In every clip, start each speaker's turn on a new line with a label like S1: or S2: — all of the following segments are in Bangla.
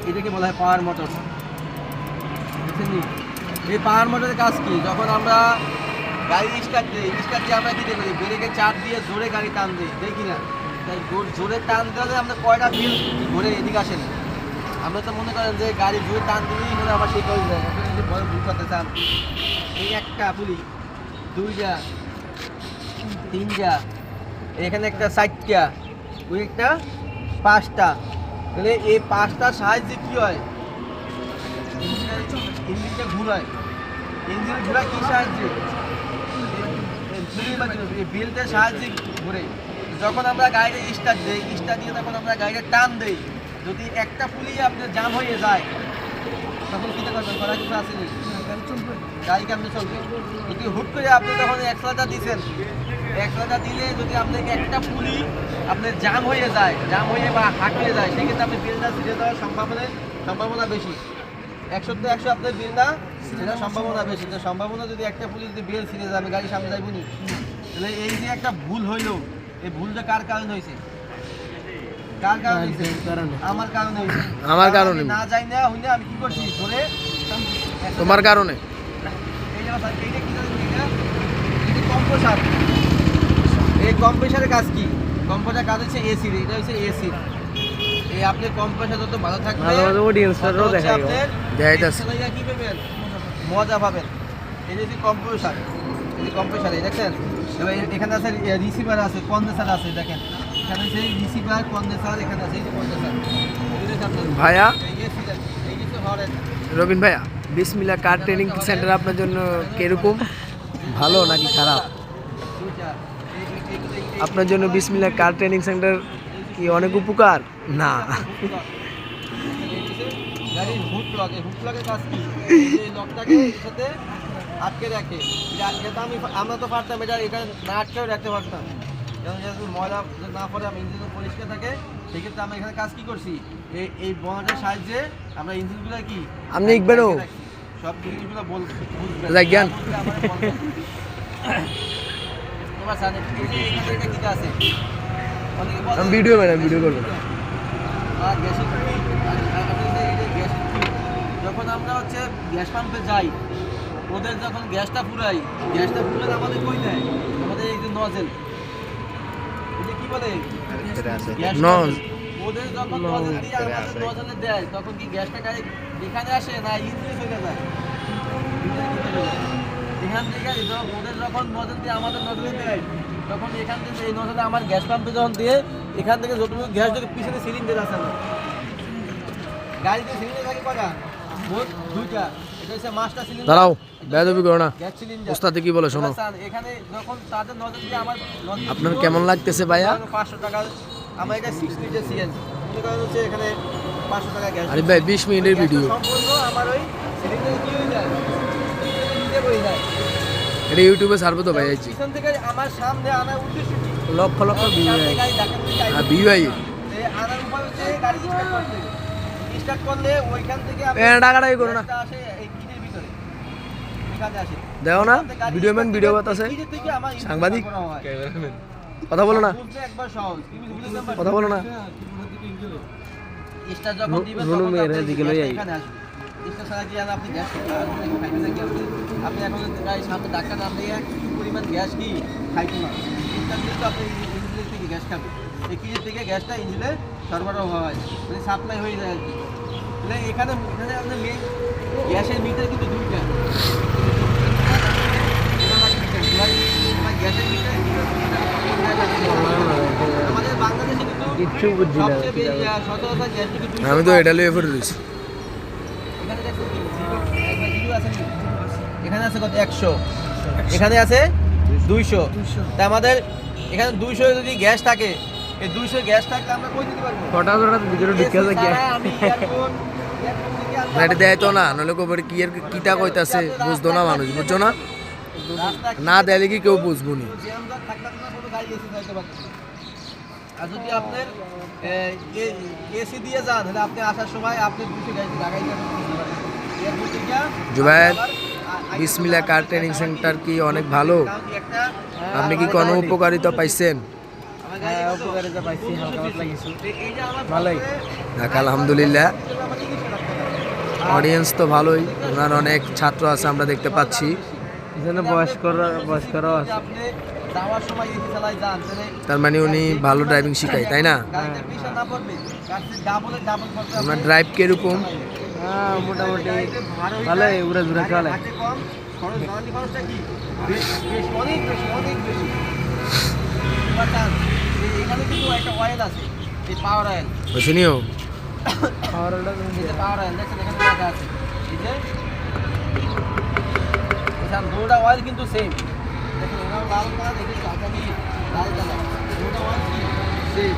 S1: এটাকে বলা হয় পাওয়ার মোটর। বুঝছেন? এই পাওয়ার মোটরের কাজ কি? যখন আমরা গাড়ি স্টার্ট দিয়ে আমরা কি করি? ব্রেকে চাপ দিয়ে জোরে গাড়ি টান দিই, দেখি না? তাই জোরে টান দিলে আমরা কয়টা বিল ঘুরে এদিকে আসেন। আমরা তো মনে করেন যে গাড়ি জোরে টান দিলেই মনে আমার সেই করে যায়। আপনি যদি বড় ভুল করতে চান, এই একটা পুলি, দুইটা, তিনটা, এখানে একটা চারটা, ওই একটা পাঁচটা। তাহলে এই পাঁচটার সাহায্যে কী হয়? ইঞ্জিনটা ঘুরায়। ইঞ্জিন ঘুরায় কী সাহায্যে? বেল্টের সাহায্যে ঘুরে। যখন আমরা গাড়িটা স্টার্ট দিয়ে যখন আমরা গাড়িটা টান দিই, যদি একটা পুলি আপনার জাম হয়ে যায়, তখন কী করবেন? করা কিছু আসেনি, গাড়ি কেমনে চলবে? যদি হুট করে আপনি যখন অ্যাক্সেলারেটর দিচ্ছেন, অ্যাক্সেলারেটর দিলে যদি আপনাকে একটা পুলি আপনার জাম হয়ে বা হাট হয়ে যায়, সেক্ষেত্রে আপনি বেলটা ছিঁড়ে দেওয়ার সম্ভাবনা বেশি। 100 আপনার বেল না সেটা সম্ভাবনা বেশি। তো সম্ভাবনা যদি একটা পুলি যদি বেল ছিঁড়ে যায়, আমি গাড়ির সামনে যাইবনি। তাহলে এই যে একটা ভুল হইলো, এই ভুলটা কার কারণে হয়েছে? কার কারণে হয়েছে? আমার কারণে হয়েছে।
S2: আমার কারণে
S1: না যাই না হইলে আমি কি করছি? ধরে
S2: তোমার কারণে।
S1: কম্প্রেসার। এই কম্প্রেসারের কাজ কি? কম্প্রেসার কাজ হচ্ছে এসির। এটা হচ্ছে এসির। এই আপনি কম্প্রেসার যত ভালো থাকবে, কি পাবেন? মজা পাবেন। এই যে কম্প্রেসার, এই দেখেন, এবার এখানে আছে রিসিভার আছে, কন্ডেন্সার আছে। দেখেন এখানে আছে রিসিভার, কন্ডেন্সার, এখানে আছে এই যে কন্ডেন্সার।
S2: ভাইয়া,
S1: এই যে হরেন
S2: রবিন ভাইয়া, বিসমিল্লাহ কার ট্রেনিং সেন্টার আপনার জন্য কিরকম, ভালো নাকি খারাপ? আপনার জন্য বিসমিল্লাহ কার ট্রেনিং সেন্টার কি অনেক উপকার? না,
S1: গাড়ির হুড প্লাগের কাজ কি? এই লকটাকে এর সাথে আটকে রাখে। এটা আমরা তো পারতাম এটা না আটকেও রাখতে পারতাম, কারণ যেহেতু ময়লা না পরে ইঞ্জিন পরিষ্কার থাকে। সেক্ষেত্রে আমরা এখানে কাজ কি করছি? এই বনাটের সাহায্যে আমরা ইঞ্জিনগুলো কি
S2: আপনি একবারও
S1: সব জিনিসগুলো বুঝবেন।
S2: আমি ভিডিও করবো।
S1: যখন আমরা হচ্ছে গ্যাস পাম্পে যাই, ওদের যখন গ্যাসটা ফুরাই আমাদের কই দেয়? আমাদের এই যে নজেল, এটা কি বলে? ওদের যখন নজেল দিয়ে আমাদের নজেলে দেয়, তখন কি গ্যাসটা ডাইরেক্ট এখানে আসে না ইঞ্জিনে চলে যায়? এখান থেকে ওদের যখন নজেল দিয়ে আমাদের নজলে দেয়, তখন এখান থেকে এই নজলে আমার গ্যাস পাম্পে যখন দিয়ে, এখান থেকে যতটুকু গ্যাস যদি পিছনে সিলিন্ডার আছে না, গাড়িতে সিলিন্ডার থাকে কয়টা? মোট দুইটা। এটা হচ্ছে মাস্টার সিলিন্ডার।
S2: দাঁড়াও, বেয়াদবি করো না।
S1: Gas cylinder.
S2: ওস্তাদ কি বলে শোনো।
S1: এখানে যখন তাদের নজল দিয়ে আমার
S2: আপনার কেমন লাগতেছে ভাইয়া?
S1: 500 টাকা। আমার এটা 6 লিটার সিএনজি। মনে করেন হচ্ছে এখানে 500 টাকা গ্যাস।
S2: আরে ভাই 20 মিনিটের ভিডিও।
S1: সম্পূর্ণ আমার ওই সিলিন্ডারে কি হয়ে যায়? নিচে পড়ে যায়।
S2: এটা ইউটিউবে ছাড়বো তো ভাই। এই
S1: পিছন থেকে আমার সামনে আনার উদ্দেশ্য কি?
S2: লক্ষ ভিউ হয়। আর ভিউ হয়।
S1: আনার উপায় হচ্ছে গাড়ি স্টার্ট করতে। স্টার্ট করলে ওইখান থেকে
S2: টাকাটাই করো না।
S1: আসে এই কিটের ভিতরে। এখানে আসে।
S2: দেখো না ভিডিও ম্যান ভিডিও বাতাসে সাংবাদিক কথা বলো না, কথা বলো না।
S1: স্টার যখন দিবেন তখন এখানে আসবে। স্টার ছাড়া কি আর আপনি গ্যাস খাইবেন না? কি আপনি এখন গাড়ির সামনে ধাক্কা না দিয়ে কিছু পরিমাণ গ্যাস কি খাইতো না। স্টার দিয়ে তো আপনি ইঞ্জিনের থেকে গ্যাস খাবেন। এই কিটের থেকে গ্যাসটা ইঞ্জিনে সরবরাহ হয়, মানে সাপ্লাই হয়ে যায় আর কি। তাহলে এখানে আপনার মেন গ্যাসের মিটার কিন্তু দুইটা। আমাদের বাংলাদেশে কিন্তু
S2: আমি তো এটা লিয়ে ফেলে দিয়েছি।
S1: এখানে আছে কত? 100, এখানে আছে 200। তা আমাদের এখানে 200 যদি গ্যাস থাকে, এই 200 গ্যাস থাকলে আমরা কই দিতে পারবো?
S2: ভিতরে ঢুকে যায় গ্যাস। এটা দেয় তো না, নইলে কবর কি এর কিটা কইতাছে বুঝতো না মানুষ, বুঝছো না? না দেয় কি কেউ বুঝবো নি।
S1: আর যদি আপনার এসি দিয়ে যান, তাহলে আপনি আসার সময় আপনি 200 গাড়ি লাগাই
S2: জুবায়ের, বিসমিল্লাহ কার ট্রেনিং সেন্টার কি অনেক ভালো? আপনি কি কোনো উপকারিতা পাইছেন?
S1: উপকারিতা পাইছি, হালকা পাতলা কিছু।
S2: ভালোই, আলহামদুলিল্লাহ। অডিয়েন্স তো ভালোই, ওনার অনেক ছাত্র আছে আমরা দেখতে পাচ্ছি।
S3: এখানে বয়স্করাও আছে।
S1: আপনি যাওয়ার সময় এসি চালাই যান তাহলে
S2: তার মানে উনি ভালো ড্রাইভিং শিখায়, তাই না?
S1: গাড়িতে প্রেশার না পড়বে, গাড়িতে ডাবল খরচ
S2: ওনার ড্রাইভ কিরকম?
S3: হ্যাঁ মোটামুটি ভালোই উড়ে ঘুরে চলে।
S1: আগে কম খরচ, জ্বালানি খরচটা কি অনেক বেশি। এবার যান, এখানে কিন্তু একটা অয়েল আছে, এই পাওয়ার অয়েল।
S2: শুনিও
S1: পাওয়ার অয়েল দেখছেন এখানে লেখা আছে, এই যে দুটা অয়েল কিন্তু সেম। দেখুন এখানে লাল কালার, দেখুন চাকাটি লাল কালার, দুটা অয়েল সেম।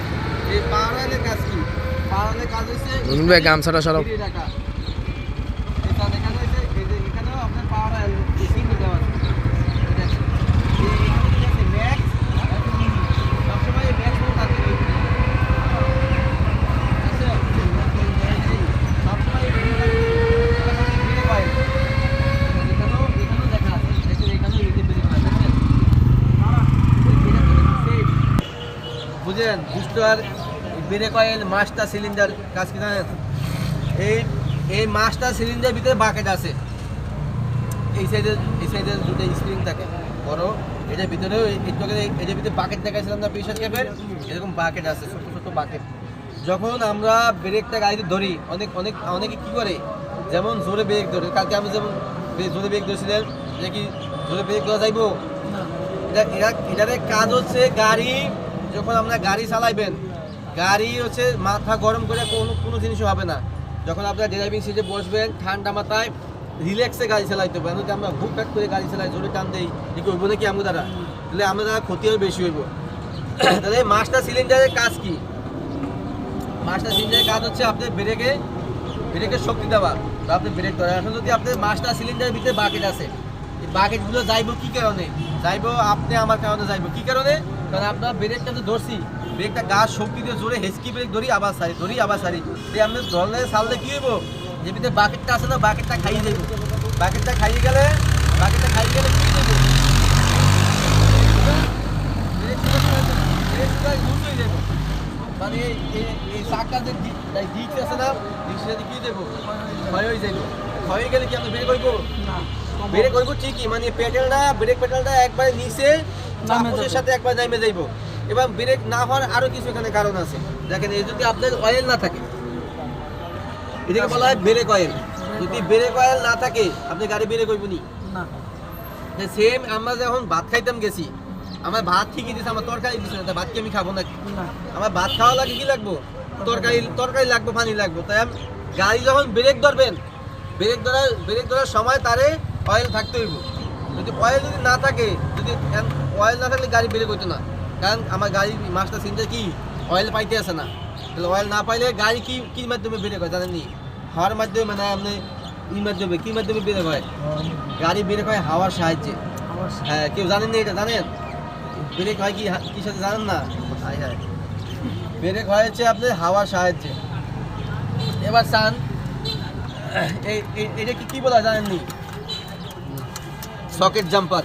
S1: এই পাওয়ার অয়েলের কাজ কি? পাওয়ার অয়েলের কাজ হচ্ছে
S2: রুমিন ভাই গামছাটা সরাও।
S1: টাকা এখানে হচ্ছে এখানেও আপনার পাওয়ার অয়েল সিং দেওয়া আছে। ম্যাক্স সবসময় ম্যাক্স থাকে, সবসময় বুঝলেন? Booster, break oil, master cylinder কাজ কি জানেন? এই মাস্টার সিলিন্ডারের ভিতরে বাকেট আছে, এই সাইডের দুটো স্প্রিং থাকে বড়, এটার ভিতরেও এটার ভিতরে বাকেট দেখাইছিলাম না প্রেসার ক্যাপের, এরকম বাকেট আছে, ছোট ছোট বাকেট। যখন আমরা ব্রেকটা গাড়িতে ধরি অনেকে কী করে, যেমন জোরে ব্রেক ধরে, কালকে আমি যেমন জোরে ব্রেক ধরেছিলেন, এটা কি জোরে ব্রেক ধরা যাইব? এটার কাজ হচ্ছে গাড়ি, যখন আমরা গাড়ি চালাইবেন, গাড়ি হচ্ছে মাথা গরম করে কোনো জিনিসও হবে না। যখন আপনার ড্রাইভিং সিটে বসবেন ঠান্ডা মাথায় রিল্যাক্সে গাড়ি চালাইতে হবে। যদি আমরা হুক হাট করে গাড়ি চালাই, জোরে টান দেই, কি হইব নাকি আমরা দ্বারা? তাহলে আমরা দ্বারা ক্ষতি হবে, বেশি হইব। তাহলে মাস্টার সিলিন্ডারের কাজ কি? মাস্টার সিলিন্ডারের কাজ হচ্ছে আপনার ব্রেকের শক্তি দেওয়া, বা আপনি ব্রেক ধরে। এখন যদি আপনার মাস্টার সিলিন্ডারের ভিতরে বাকেট আছে, এই বাকেটগুলো যাইবো কি কারণে? যাইবো আপনি আমার কারণে যাইবো কি কারণে? কারণ আপনার ব্রেকটা তো ধরছি, ব্রেকটা গাছ শক্তি দিয়ে জোরে হেসকি ব্রেক ধরি আবার সারি এই আপনি ধরলে সারলে কি হইব? যে ভিতরে বাকেটটা আছে না, বাকেটটা খাইয়ে যাইব। বাকেটটা খাইয়ে গেলে কি হইব? মানে এই চাকার যে ডিস্ক আছে না, ডিস্কটা কি দেবো? ক্ষয় হয়ে যাইব। ক্ষয় হয়ে গেলে কি আপনি ব্রেক হইব? ব্রেক হইব ঠিকই, মানে ব্রেক প্যাডেলটা একবার নিচে চাপের সাথে একবার নেমে যাইব। এবং ব্রেক না হওয়ার আরো কিছু এখানে কারণ আছে। দেখেন, এই যদি আপনার অয়েল না থাকে, এটাকে বলা হয় ব্রেক অয়েল। যদি ব্রেক অয়েল না থাকে, আপনি গাড়ি ব্রেক হইব নি। সেম আমরা যখন ভাত খাইতাম গেছি, আমার ভাত ঠিকই দিচ্ছে, আমার তরকারি দিচ্ছে না, ভাত কি আমি খাবো নাকি? আমার ভাত খাওয়া লাগে কি লাগবো? তরকারি লাগবো, পানি লাগবো। তাই গাড়ি যখন ব্রেক ধরবেন, ব্রেক ধরার সময় তারে অয়েল থাকতে হইব। যদি অয়েল না থাকে, অয়েল না থাকলে গাড়ি ব্রেক হইতো না। কারণ আমার গাড়ি মাস্টার সিলিন্ডার কি অয়েল পাইতে আসে না। তাহলে অয়েল না পাইলে গাড়ি কি মাধ্যমে ব্রেক হয় জানেননি? হাওয়ার মাধ্যমে, মানে আপনি কি মাধ্যমে ব্রেক হয়? গাড়ি ব্রেক হয় হাওয়ার সাহায্যে। হ্যাঁ, কেউ জানেননি এটা? জানেন ব্রেক হয় কি সাথে জানেন না? হ্যাঁ, ব্রেক হয়েছে আপনার হাওয়ার সাহায্যে। এবার চান এটা কি বলা জানেননি? Socket jumper.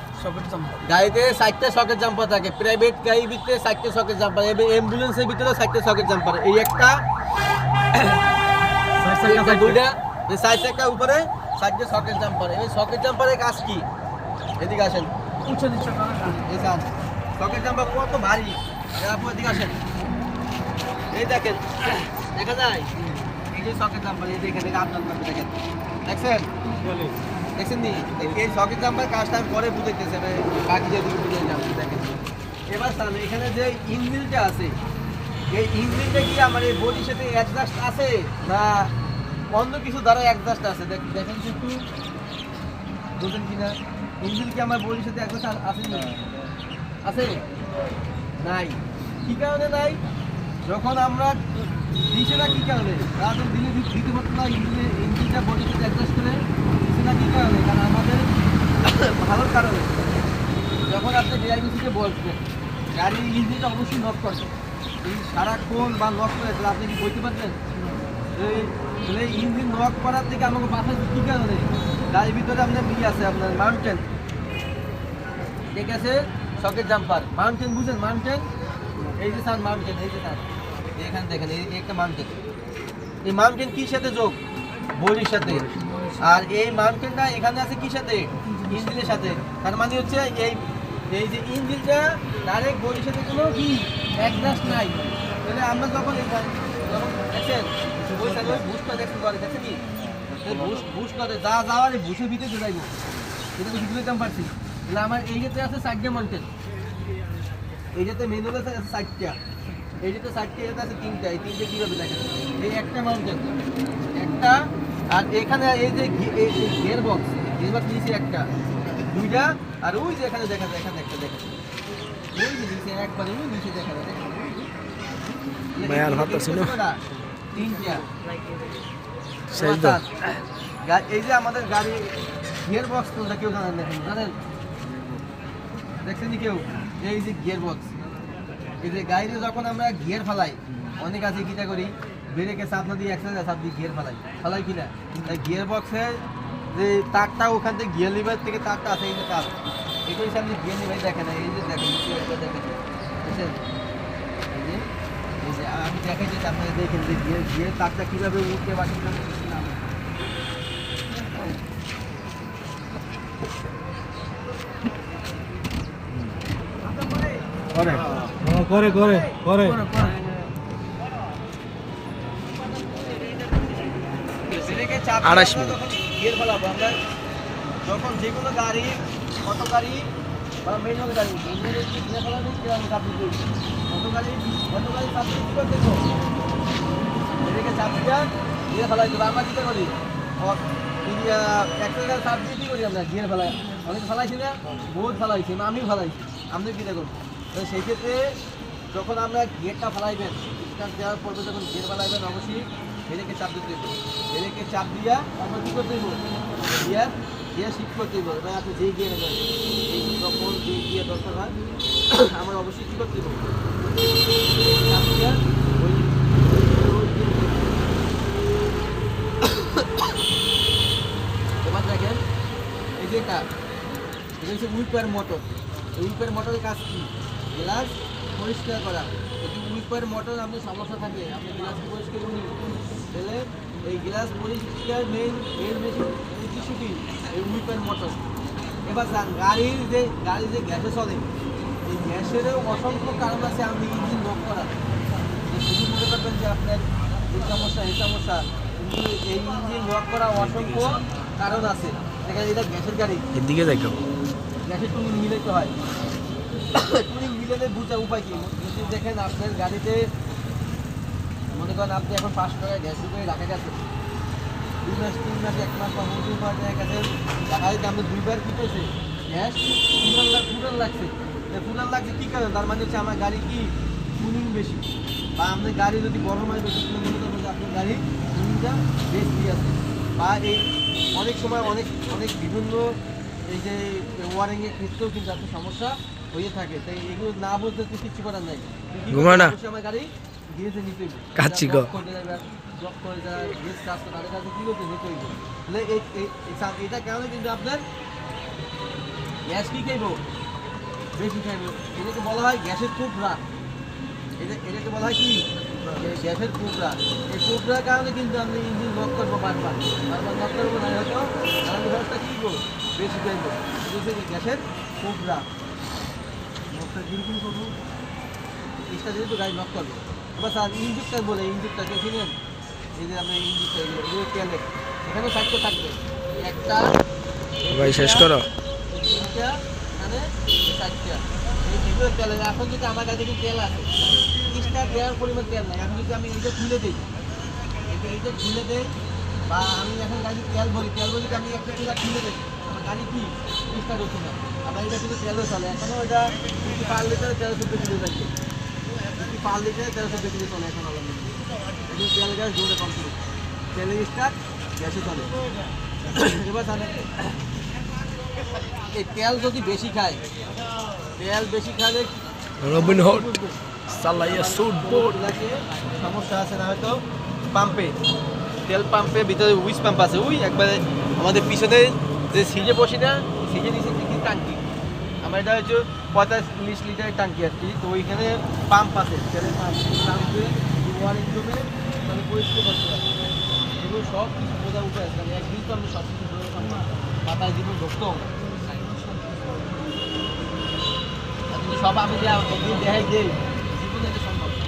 S1: গাড়িতে 4টা সকেট জাম্পার থাকে, প্রাইভেট গাড়ির ভিতরে 4টা সকেট জাম্পার, অ্যাম্বুলেন্সের ভিতরে 4টা সকেট জাম্পার। এই একটা দুইটা, এই 4 চাকা উপরে 4টা সকেট জাম্পার। এই সকেট জাম্পারের কাজ কি? এদিকে আসেন, এই যান, সকেট জাম্পার কত ভারী, আপনি এদিকে আসেন। এই দেখেন, দেখা যায় এই যে সকেট জাম্পার, এই দেখেন, আপনার দেখেন, দেখছেন নি? এই সকেট জাম্পার কাজটা আমি পরে বুঝাইতেছে, বাকি যে বুঝে যাবেন। দেখেন এবার এখানে যে ইঞ্জিনটা আছে, এই ইঞ্জিনটা কি আমার এই বডির সাথে অ্যাডজাস্ট আছে না অন্য কিছু দ্বারা অ্যাডজাস্ট আছে? দেখেন একটু, বুঝলেন কিনা? ইঞ্জিন কি আমার বডির সাথে অ্যাডজাস্ট আছে? নাই। কি কারণে নাই? যখন আমরা দিছে না, কি কারণে? তাদের দিতে পারতো না, ইঞ্জিনটা বডির সাথে অ্যাডজাস্ট করে দিছে না, কি কারণে? কারণ আমাদের ভালোর কারণে। যখন আপনি ড্রাইভিং সিটে বসবেন, গাড়ির ইঞ্জিনটা অবশ্যই নক করবে। এই সারাক্ষণ বা নক করে তাহলে আপনি কি বলতে পারবেন? এই ইঞ্জিন নক করার থেকে আমাকে বাঁচাচ্ছে কী কারণে? গাড়ির ভিতরে আপনার আছে, আপনার মাউন্টেন, ঠিক আছে, সকেট জাম্পার। মাউন্টেন বুঝেন? মাউন্টেন, এই যে স্যার মাউন্টেন, এই যে স্যার এখানে দেখেন, এই একটা মাউন্টেন। এই মাউন্টেন কির সাথে যোগ? বডির সাথে, আর এই মাউন্টেনটা এখানে আছে কি সাথে, ইঞ্জিনের সাথে। তার মানে হচ্ছে এই যে ইঞ্জিনটা ডাইরেক্ট বডির সাথে কোনো কি অ্যাডজাস্ট নাই। তাহলে আমরা যখন দেখছেন ওই সাইড বুস্টটা দেখছেন করে দেখছেন কি বুস্ট করে যা যাওয়ার বুসের ভিতরে যাইব, এটা তো বুঝতে পারছি। তাহলে আমার এইটাতে আছে 4টা মাউন্টেন, এইটাতে মেনুয়াল আছে 4টা, এইটাতে 4টা, এটাতে আছে 3টা। এই 3টে কীভাবে দেখেন, এই একটা মাউন্টেন একটা, আর এখানে এই যে গিয়ার বক্স নিচে একটা, 2টা, আর ওই যে এখানে দেখা যায় এখানে একটা দেখা যায়, ওই যে নিচে একবার ওই নিচে দেখা যায়
S2: ভাই আর ভাত আছে না
S1: 3টা।
S2: শেষ দাও।
S1: এই যে আমাদের গাড়ি গিয়ার বক্স কোনটা কেউ জানেন দেখেন, জানেন দেখছেন কি কেউ? এই যে গিয়ার বক্স, এই যে গাড়িতে যখন আমরা গিয়ার ফালাই অনেক আছে কিটা করি ব্রেকে চাপ না দিয়ে একসাথে চাপ দিয়ে গিয়ার ফালাই কিনা, তাই গিয়ার বক্সের যে তারটা ওখান থেকে গিয়ার লিভার থেকে তারটা আছে, এই যে তার এটাই সামনে গিয়ার লিভার দেখে না, এই যে দেখেন দেখেন বুঝছেন, এই যে আমি দেখাই যে আপনারা দেখেন যে গিয়ার তারটা কীভাবে উঠে বা কীভাবে নামে।
S3: করে করে করে
S1: ব্রেকে চাপ
S2: 28 মিনিট।
S1: যখন গিয়ার ফেলাবো আমরা, যখন যে কোনো গাড়ি অটো গাড়ি বা ম্যানুয়াল গাড়ি ইঞ্জিনের কি গিয়ার ফেলাবে কিভাবে চাপ দিতে হবে, অটো গাড়ি চাপ দিতে করে দেখো ব্রেকে চাপ দিয়া গিয়ার ফেলাই দেবো। আমরা কীটা করি একটা চাপ দিয়ে কী করি আমরা গিয়ার ফেলাই, অনেক ফেলাইছি না, বহুত ফেলাইছি, আমিও ফেলাইছি, আপনি কীটা করবো। তো সেই ক্ষেত্রে যখন আমরা গিয়ারটা ফেলাইবেন স্টার্ট দেওয়ার পরে যখন গিয়ার ফেলাইবেন অবশ্যই ব্রেকে চাপ দিতে দেবো, ব্রেকে চাপ দিয়া আমরা কী করতে দেবো গিয়ার শিফট করতে দেবো। এবার আপনি যেই গিয়ার নেবেন এই যখন যে গিয়ার দরকার হয় আমরা অবশ্যই কী করতে দেবো চাপ দিয়া ওই এবার দেখেন এই যে এটা হচ্ছে উইপার মোটর। উইপার মোটরের কাজ কি? গ্লাস পরিষ্কার করা। যদি উইপার মোটর আপনার সমস্যা থাকে আপনি গ্লাস পরিষ্কার করুন, তাহলে এই গ্লাস পরিষ্কার মেইন মেশিন কিছু কি এই উইপার মোটর। এবার যান গাড়ির যে গ্যাসে চলে এই গ্যাসেরও অসংখ্য কারণ আছে আপনি ইঞ্জিন লক করা। শুধু মনে করবেন যে আপনার এই সমস্যা কিন্তু এই ইঞ্জিন লক করা অসংখ্য কারণ আছে। দেখেন এটা গ্যাসের গাড়ি,
S2: এদিকে দেখো
S1: গ্যাসের টুনিং মিলাইতে হয়। টুনিং মিলালে বুঝার উপায় কি? যদি দেখেন আপনার গাড়িতে মনে করেন আপনি এখন 500 টাকা গ্যাস ঢুকে রাখা গেছে 2 মাস 3 মাস 1 মাস বা 2 মাস দেখা গেছে টাকা দিতে আপনি 2বার কি করছে গ্যাস ফুলার লাগছে। ফুলার লাগছে কী কারণ? তার মানে হচ্ছে আমার গাড়ি কি টুনিং বেশি, বা আপনার গাড়ি যদি গরম হয় বেশি মনে করবেন যে আপনার গাড়ি টুনিংটা বেশি আছে, বা এই অনেক সময় অনেক বিভিন্ন এই যে ওয়ারিংয়ের ক্ষেত্রেও কিন্তু আপনার সমস্যা হয়ে থাকে। তাই এগুলো না বুঝতে তো কিছু করার নাই। আমার গাড়ি গিয়েছে নিতে এটা কারণে কিন্তু আপনার গ্যাস কি খাইব বেশি খাইব। এটাকে বলা হয় গ্যাসের কুবরা। এটাকে বলা হয় কি গ্যাসের কুবরা। এই কুবরার কারণে কিন্তু আপনি ইঞ্জিন লক করবো বারবার লক করবো না, হয়তো খরচটা কী করবো বেশি খাইব। গ্যাসের কুবরা লকটা কিরকম করবো এটা যদি তো গাড়ি লক করবো। এবার স্যার ইঞ্জিনটা বলে ইঞ্জিনটাকে চিনেন, এই যে আমরা ইঞ্জিনটা এগুলো তেলে এখানেও 4টা থাকবে, একটা
S2: ভাই শেষ করো
S1: 3টা এখানে 4টা এগুলো তেলের। এখন যদি আমার কাছে কিন্তু তেল আছে 30টা দেওয়ার পরিমাণ তেল নাই, এখন যদি আমি এইটা খুলে দিই এইটা খুলে দেই বা আমি এখন গাড়ি তেল ভরি যদি আমি একটা চুলা খুলে দিই আমার গাড়ি কি স্টার্ট হচ্ছে না। আমার এটা কিন্তু তেলও চলে, এখনও এটা 5 লিটার 1300 কিলো থাকবে, 5 লিটার 1300 কিলো চলে এখন আলহামদুলিল্লাহ। এখন তেল গ্যাস জোরে কম করে তেলের স্টার্ট গ্যাসে চলে। এবার জানেন এই তেল যদি বেশি খায় খালে
S2: রবিন হুড সালাইয়া সুট বোট
S1: সমস্যা আছে না হয়তো পাম্পে তেল পাম্পের ভিতরে উইচ পাম্প আছে ওই একবারে আমাদের পিছনে যে সিজে বসি না সিজে নিচে কি টাঙ্কি, আমার এটা হচ্ছে 45 লিটারের টাঙ্কি আর কি। তো ওইখানে পাম্প আছে তেলের পাম্পে ওয়ারিং জমে মানে পরিষ্কার করতে হবে। এগুলো সব কিছু বোঝা উঠে আসছে একদিন তো আমি সব কিছু বোঝা সম্ভব মাথায় জীবন ঢুকতো কিন্তু সব আমি যে একদিন দেখাই দিই জীবনে এটা সম্ভব না।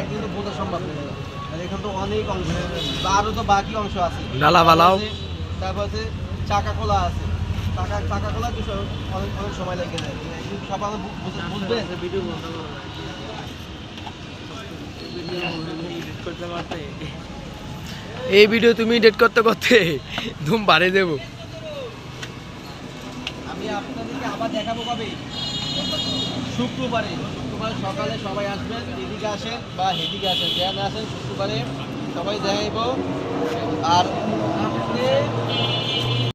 S1: একদিন তো বোঝা সম্ভব না আর এখানে তো অনেক অংশ বা আরও তো বাকি অংশ আছে
S2: ডালা বালাও।
S1: তারপর আছে চাকা খোলা আছে চাকা খোলা তো অনেক অনেক সময় লেগে যায় কিন্তু সব আমরা বুঝবে
S3: ভিডিও বন্ধ করো করতে পারতে
S2: এই ভিডিও তুমি এডিট করতে করতে ধুম বাড়ে দেবো।
S1: আমি আপনাদেরকে আবার দেখাবো কবে শুক্রবারে সকালে সবাই আসবেন এদিকে আসেন বা হেদিকে আসেন যেখানে আসেন শুক্রবারে সবাই দেখাইব আর আপনি